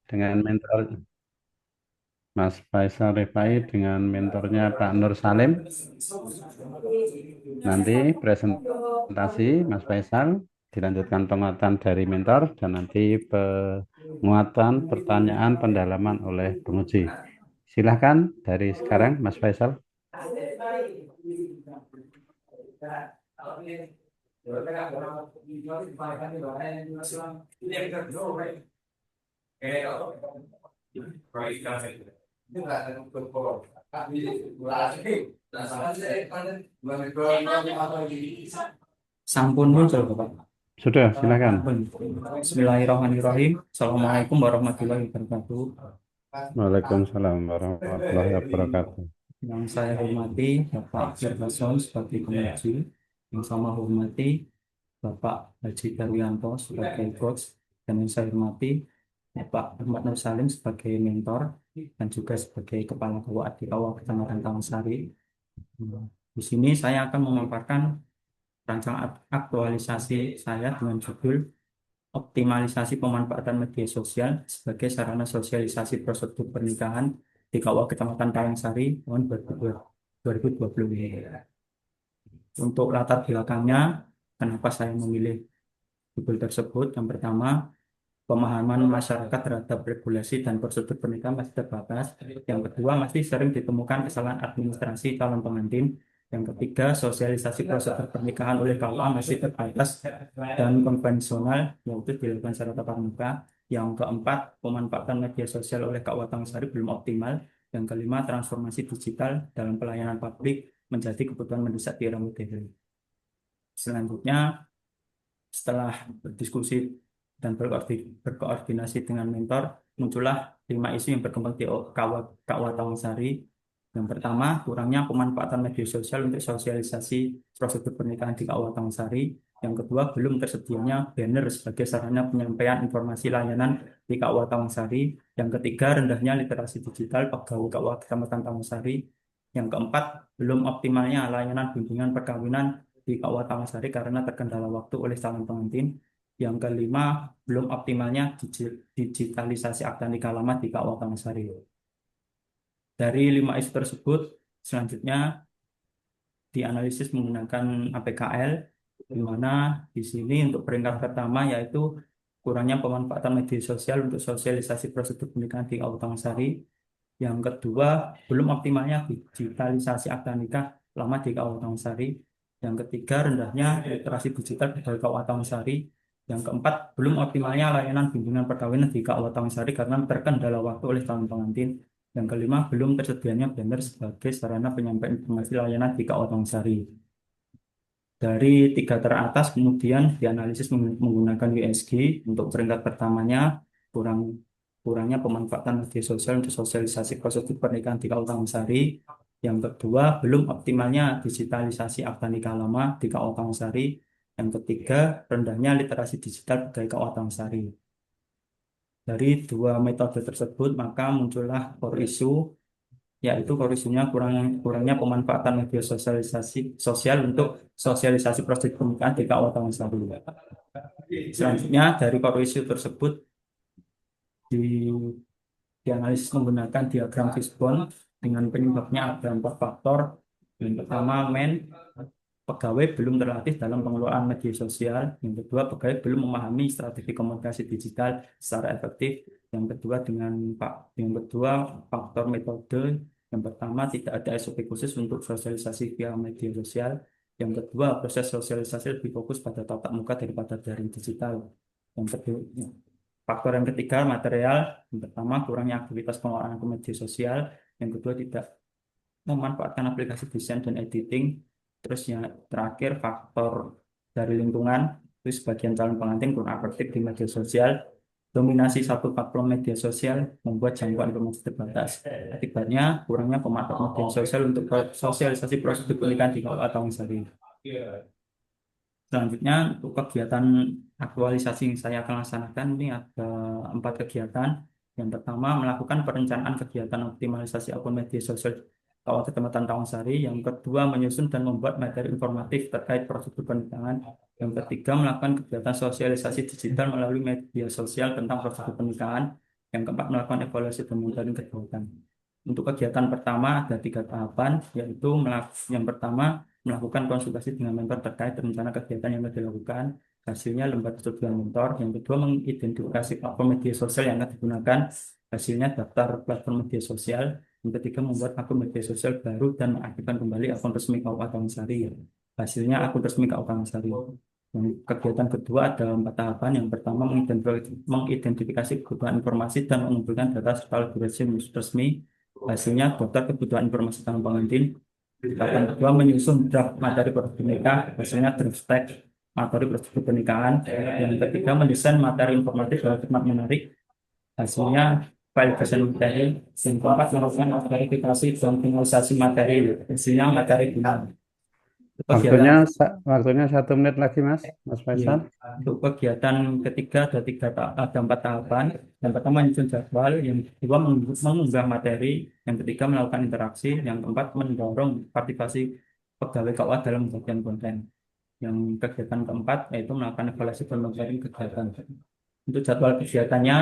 dengan mentor Mas Faisal Rifai dengan mentornya Pak Nur Salim. Nanti presentasi Mas Faisal dilanjutkan penguatan dari mentor dan nanti penguatan pertanyaan pendalaman oleh penguji. Silahkan dari sekarang Mas Faisal. Sampun muncul Bapak. Sudah, silakan. Bismillahirrahmanirrahim. Assalamualaikum warahmatullahi wabarakatuh. Waalaikumsalam warahmatullahi wabarakatuh. Yang saya hormati Bapak Firdason sebagai penguji, yang sama hormati Bapak Haji Darwianto sebagai coach, dan yang saya hormati Bapak Ahmad Nur Salim sebagai mentor dan juga sebagai Kepala KUA di KUA Kecamatan Tawangsari. Di sini saya akan memaparkan rancang aktualisasi saya dengan judul optimalisasi pemanfaatan media sosial sebagai sarana sosialisasi prosedur pernikahan di KUA Kecamatan Tawangsari tahun 2020 ini. Untuk latar belakangnya, kenapa saya memilih judul tersebut? Yang pertama, pemahaman masyarakat terhadap regulasi dan prosedur pernikahan masih terbatas. Yang kedua, masih sering ditemukan kesalahan administrasi calon pengantin. Yang ketiga, sosialisasi prosedur pernikahan oleh KUA masih terbatas dan konvensional, yaitu dilakukan secara tatap muka. Yang keempat, pemanfaatan media sosial oleh KUA Tangsari belum optimal. Yang kelima, transformasi digital dalam pelayanan publik menjadi kebutuhan mendesak di era modern. Selanjutnya, setelah berdiskusi dan berkoordinasi dengan mentor, muncullah 5 isu yang berkembang di KUA Tawangsari. Yang pertama, kurangnya pemanfaatan media sosial untuk sosialisasi prosedur pernikahan di KUA Tawangsari. Yang kedua, belum tersedianya banner sebagai sarana penyampaian informasi layanan di KUA Tawangsari. Yang ketiga, rendahnya literasi digital pegawai KUA Kecamatan Tawangsari. Yang keempat, belum optimalnya layanan bimbingan perkawinan di KUA Tawangsari karena terkendala waktu oleh calon pengantin. Yang kelima, belum optimalnya digitalisasi akta nikah lama di KUA Tawangsari. Dari 5 isu tersebut, selanjutnya dianalisis menggunakan APKL, di mana di sini untuk peringkat pertama yaitu kurangnya pemanfaatan media sosial untuk sosialisasi prosedur pernikahan di KUA Tawangsari. Yang kedua, belum optimalnya digitalisasi akta nikah lama di KUA Tawangsari. Yang ketiga, rendahnya literasi digital di KUA Tawangsari. Yang keempat, belum optimalnya layanan bimbingan perkawinan di KUA Tawangsari karena terkendala waktu oleh calon pengantin. Yang kelima, belum tersedianya banner sebagai sarana penyampaian informasi layanan di KUA Tawangsari. Dari tiga teratas kemudian dianalisis menggunakan USG. Untuk peringkat pertamanya, kurangnya pemanfaatan media sosial untuk sosialisasi prosedur pernikahan di KUA Tawangsari. Yang kedua, belum optimalnya digitalisasi akta nikah lama di KUA Tawangsari. Yang ketiga, rendahnya literasi digital di KUA Tawangsari. Dari dua metode tersebut, maka muncullah core issue, yaitu core isunya kurangnya pemanfaatan media sosialisasi sosial untuk sosialisasi prosedur pernikahan di KUA Tawangsari. Selanjutnya, dari core issue tersebut di dianalisis menggunakan diagram fishbone dengan penyebabnya ada 4 faktor. Yang pertama, pegawai belum terlatih dalam pengelolaan media sosial. Yang kedua, pegawai belum memahami strategi komunikasi digital secara efektif. Yang kedua, yang kedua faktor metode. Yang pertama, tidak ada SOP khusus untuk sosialisasi via media sosial. Yang kedua, proses sosialisasi lebih fokus pada tatap muka daripada daring digital. Yang kedua, faktor yang ketiga, material. Yang pertama, kurangnya aktivitas pengelolaan ke media sosial. Yang kedua, tidak memanfaatkan aplikasi desain dan editing. Terus yang terakhir, faktor dari lingkungan. Terus sebagian calon pengantin kurang aktif di media sosial. Dominasi satu platform media sosial membuat jangkauan informasi terbatas. Akibatnya, kurangnya pemanfaatan media sosial untuk sosialisasi prosedur pernikahan di KUA Tawangsari. Selanjutnya, untuk kegiatan aktualisasi yang saya akan laksanakan ini ada 4 kegiatan. Yang pertama, melakukan perencanaan kegiatan optimalisasi akun media sosial KUA Kecamatan Tawangsari. Yang kedua, menyusun dan membuat materi informatif terkait prosedur pernikahan. Yang ketiga, melakukan kegiatan sosialisasi digital melalui media sosial tentang prosedur pernikahan. Yang keempat, melakukan evaluasi dan monitoring kegiatan. Untuk kegiatan pertama ada 3 tahapan, yaitu yang pertama melakukan konsultasi dengan mentor terkait rencana kegiatan yang akan dilakukan. Hasilnya lembar persetujuan mentor. Yang kedua, mengidentifikasi platform media sosial yang akan digunakan. Hasilnya daftar platform media sosial. Yang ketiga, membuat akun media sosial baru dan mengaktifkan kembali akun resmi KUA Tawangsari. Hasilnya akun resmi KUA Tawangsari. Yang kegiatan kedua ada 4 tahapan. Yang pertama, mengidentifikasi kebutuhan informasi dan mengumpulkan data serta algoritma resmi. Hasilnya daftar kebutuhan informasi tentang pengantin. Tahapan kedua, menyusun draft materi pernikahan. Hasilnya draft teks materi prosedur pernikahan. Yang ketiga, mendesain materi informatif dalam format menarik. Hasilnya validasi materi. Yang keempat, melakukan verifikasi dan finalisasi materi. Hasilnya materi final. Waktunya Kegiatan waktunya 1 menit lagi, Mas Ya, Faisal. untuk kegiatan ketiga ada 4 tahapan. Yang pertama menyusun jadwal, yang kedua mengunggah materi, yang ketiga melakukan interaksi, yang keempat mendorong partisipasi pegawai KUA dalam membagian konten. Yang kegiatan keempat yaitu melakukan evaluasi dan monitoring kegiatan. Untuk jadwal kegiatannya,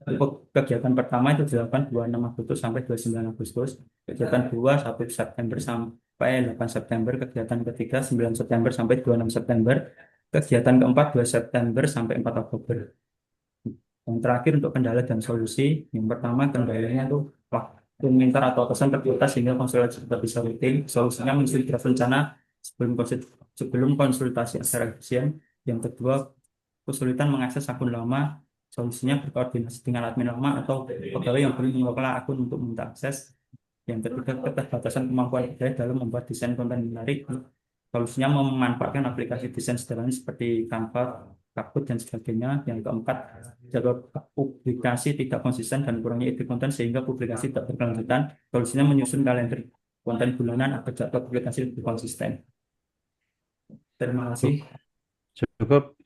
untuk kegiatan pertama itu dilakukan 26 Agustus sampai 29 Agustus. Kegiatan kedua 1 September sampai 8 September. Kegiatan ketiga 9 September sampai 26 September. Kegiatan keempat 2 September sampai 4 Oktober. Yang terakhir untuk kendala dan solusi. Yang pertama kendalanya itu waktu minta atau pesan terbatas sehingga konsultasi tidak bisa rutin. Solusinya mengisi draft rencana sebelum konsultasi acara efisien. Yang kedua, kesulitan mengakses akun lama. Solusinya berkoordinasi dengan admin lama atau pegawai yang belum mengelola akun untuk minta akses. Yang ketiga, keterbatasan kemampuan pegawai dalam membuat desain konten menarik. Solusinya memanfaatkan aplikasi desain sederhana seperti Canva, Kakut, dan sebagainya. Yang keempat, jadwal publikasi tidak konsisten dan kurangnya ide konten sehingga publikasi tidak berkelanjutan. Solusinya menyusun kalender konten bulanan agar jadwal publikasi lebih konsisten. Terima kasih. Cukup.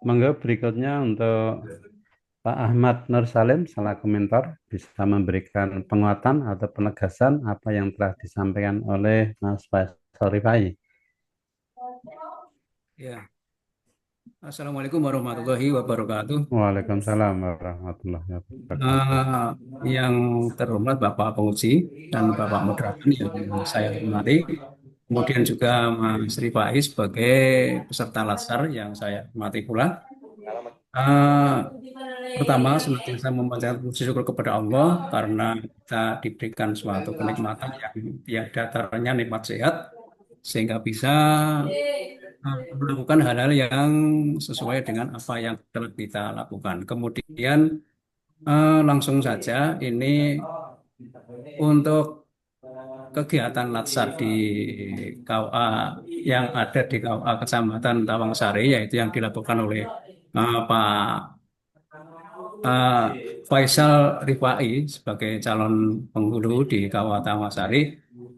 Monggo berikutnya untuk Pak Ahmad Nur Salim selaku mentor bisa memberikan penguatan atau penegasan apa yang telah disampaikan oleh Mas Faisal Rifai. Ya, Assalamualaikum warahmatullahi wabarakatuh. Waalaikumsalam warahmatullahi wabarakatuh. Yang terhormat Bapak Penguji dan Bapak Moderator yang saya hormati, kemudian juga Mas Rifai sebagai peserta latsar yang saya hormati pula. Eh, Pertama, senantiasa memanjatkan puji syukur kepada Allah karena kita diberikan suatu kenikmatan yang tiada taranya, nikmat sehat, sehingga bisa melakukan hal-hal yang sesuai dengan apa yang telah kita lakukan. Kemudian langsung saja ini untuk kegiatan latsar di KUA yang ada di KUA Kecamatan Tawangsari, yaitu yang dilakukan oleh Pak eh, Faisal Rifai sebagai calon penghulu di KUA Tawangsari.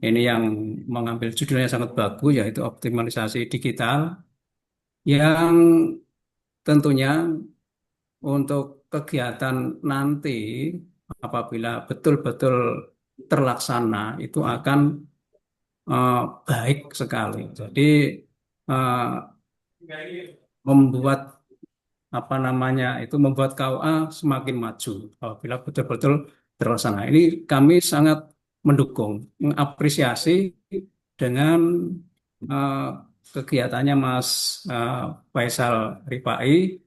Ini yang mengambil judulnya sangat bagus, yaitu optimalisasi digital, yang tentunya untuk kegiatan nanti apabila betul-betul terlaksana itu akan eh, baik sekali. Jadi eh, membuat apa namanya itu membuat KUA semakin maju apabila betul-betul terlaksana. Ini kami sangat mendukung, mengapresiasi dengan eh, kegiatannya Mas eh, Faisal Rifai,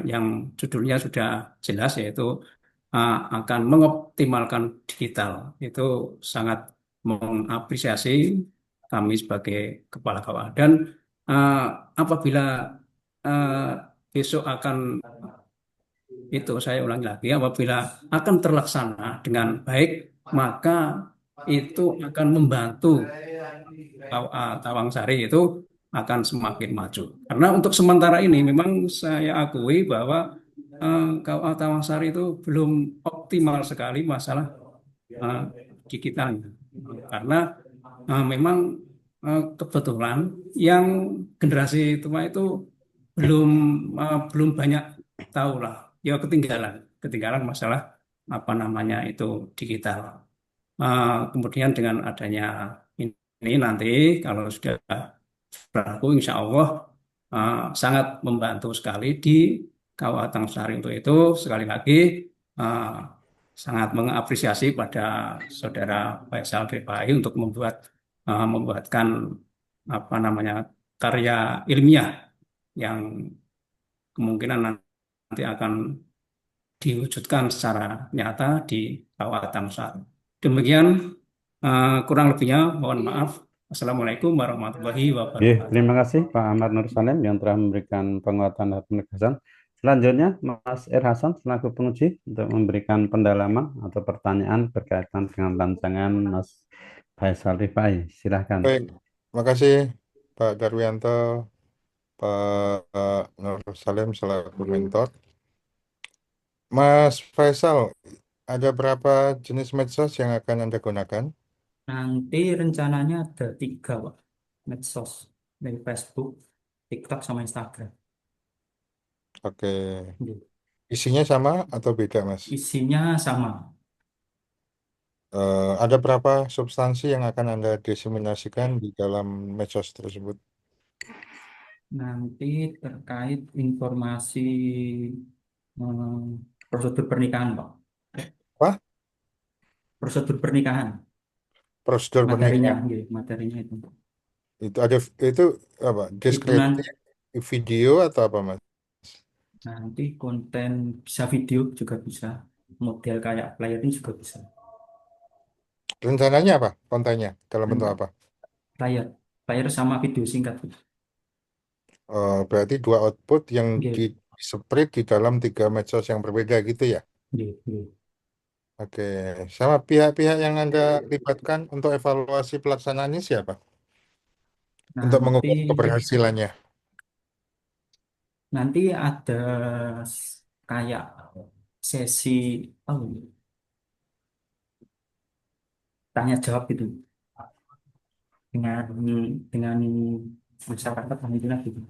yang judulnya sudah jelas, yaitu akan mengoptimalkan digital. Itu sangat mengapresiasi kami sebagai kepala KUA. Dan eh, apabila eh, besok akan itu saya ulangi lagi, apabila akan terlaksana dengan baik, maka itu akan membantu KUA Tawangsari itu akan semakin maju. Karena untuk sementara ini memang saya akui bahwa KUA Tawangsari itu belum optimal sekali masalah eh, digitalnya. Karena memang kebetulan yang generasi tua itu belum belum banyak tahu lah, ya ketinggalan masalah apa namanya itu digital. Kemudian dengan adanya ini nanti kalau sudah berlaku, insya Allah sangat membantu sekali di KUA Tangsari untuk itu. Sekali lagi eh, sangat mengapresiasi pada saudara Faisal Rifai untuk membuatkan apa namanya karya ilmiah yang kemungkinan nanti akan diwujudkan secara nyata di KUA Tangsari. Demikian kurang lebihnya mohon maaf. Assalamualaikum warahmatullahi wabarakatuh. Terima kasih Pak Ahmad Nur Salim yang telah memberikan penguatan dan penegasan. Selanjutnya, Mas Ir Hasan selaku penguji untuk memberikan pendalaman atau pertanyaan berkaitan dengan rancangan Mas Faisal Rifai. Silahkan. Baik, makasih Pak Darwianto, Pak Nur Salim selaku mentor. Mas Faisal, ada berapa jenis medsos yang akan Anda gunakan? Nanti rencananya ada 3, Pak, medsos dari Facebook, TikTok, sama Instagram. Oke, Gitu. isinya sama atau beda, Mas? Isinya sama. Ada berapa substansi yang akan Anda diseminasikan di dalam medsos tersebut? Nanti terkait informasi prosedur pernikahan, Pak. Apa? Prosedur pernikahan, Prosedur materinya, pernikahan. gitu, materinya itu. Itu ada itu apa? Itu nanti, Deskripsi video atau apa, Mas? nanti konten bisa video juga bisa, model kayak flyer ini juga bisa. Rencananya apa? Kontennya dalam bentuk Dan apa? flyer, flyer sama video singkat. Berarti dua output yang Gitu, di-split di dalam 3 medsos yang berbeda gitu ya? gitu. Oke, sama pihak-pihak yang Anda libatkan untuk evaluasi pelaksanaannya siapa? Untuk Nanti, mengukur keberhasilannya. nanti ada kayak sesi oh, tanya jawab gitu dengan dengan masyarakat Filipina gitu.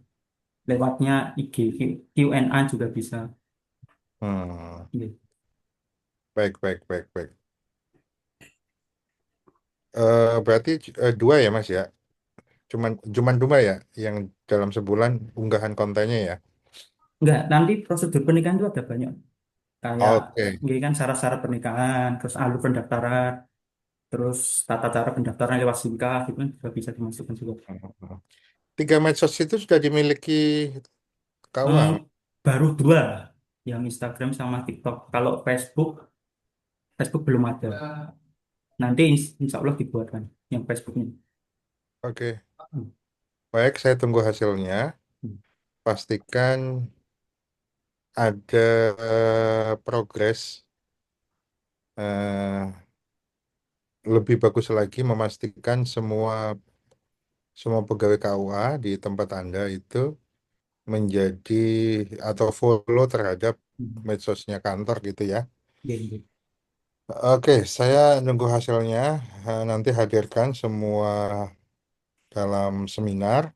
Lewatnya IG, Q&A juga bisa. Hmm, Gitu. baik, baik, baik, baik. Berarti dua ya, Mas ya? Cuman dua ya, yang dalam sebulan unggahan kontennya ya? Enggak, nanti prosedur pernikahan itu ada banyak. Kayak Oke. ini kan syarat-syarat pernikahan, terus alur pendaftaran, terus tata cara pendaftaran lewat singkat, itu kan juga bisa dimasukkan juga. 3 medsos itu sudah dimiliki Eh, KUA. baru 2, yang Instagram sama TikTok. Kalau Facebook, Facebook belum ada. Nanti insya Allah dibuatkan yang Facebooknya. Oke, Hmm. baik, saya tunggu hasilnya. Hmm. Pastikan ada progres eh, lebih bagus lagi memastikan semua semua pegawai KUA di tempat Anda itu menjadi atau follow terhadap Hmm. medsosnya kantor gitu ya. Iya, iya. Oke, saya nunggu hasilnya. Nanti hadirkan semua dalam seminar.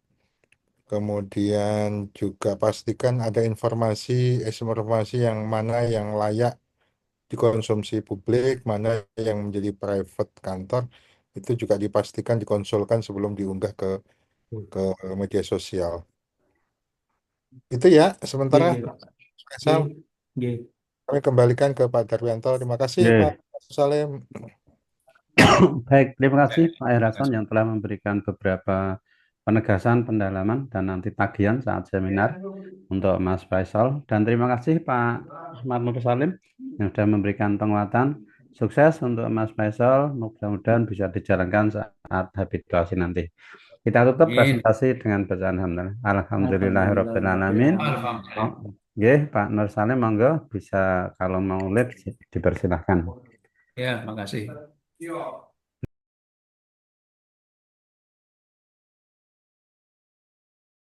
Kemudian juga pastikan ada informasi yang mana yang layak dikonsumsi publik, mana yang menjadi private kantor, itu juga dipastikan dikonsulkan sebelum diunggah ke media sosial. Itu ya, Iya, sementara iya, Pak. Iya, Faisal, iya. kami kembalikan ke Pak Darwianto. Terima kasih Pak Nggih. Salim. Baik, terima kasih Pak Ir Terima Hasan kasih. yang telah memberikan beberapa penegasan, pendalaman, dan nanti tagihan saat seminar untuk Mas Faisal. Dan terima kasih Pak Ahmad Nur Salim yang sudah memberikan penguatan. Sukses untuk Mas Faisal, mudah-mudahan bisa dijalankan saat habilitasi nanti. Kita tutup Amin. presentasi dengan bacaan hamdalah. Alhamdulillahirrabbilalamin. Alhamdulillah. Nggih, Pak Nur Salim, monggo bisa kalau mau live dipersilahkan. Ya, makasih.